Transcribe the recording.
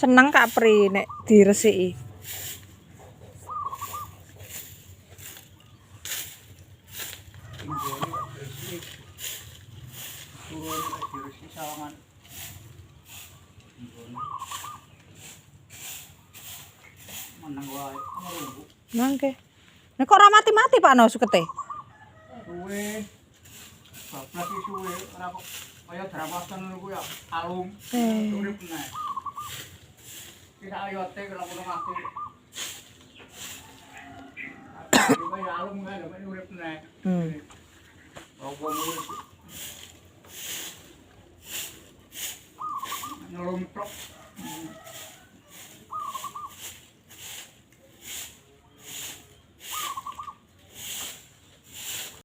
Seneng Kak Pri nek diresiki. Nangke. Nek kok ora mati-mati Pak No sukete? Suwe. Bablas iki suwe ora kok kaya drapasan ngono kuwi ya alum. Urip meneh. Kita ayote kena kono mati. Kaya alum kan urip meneh. Apa urip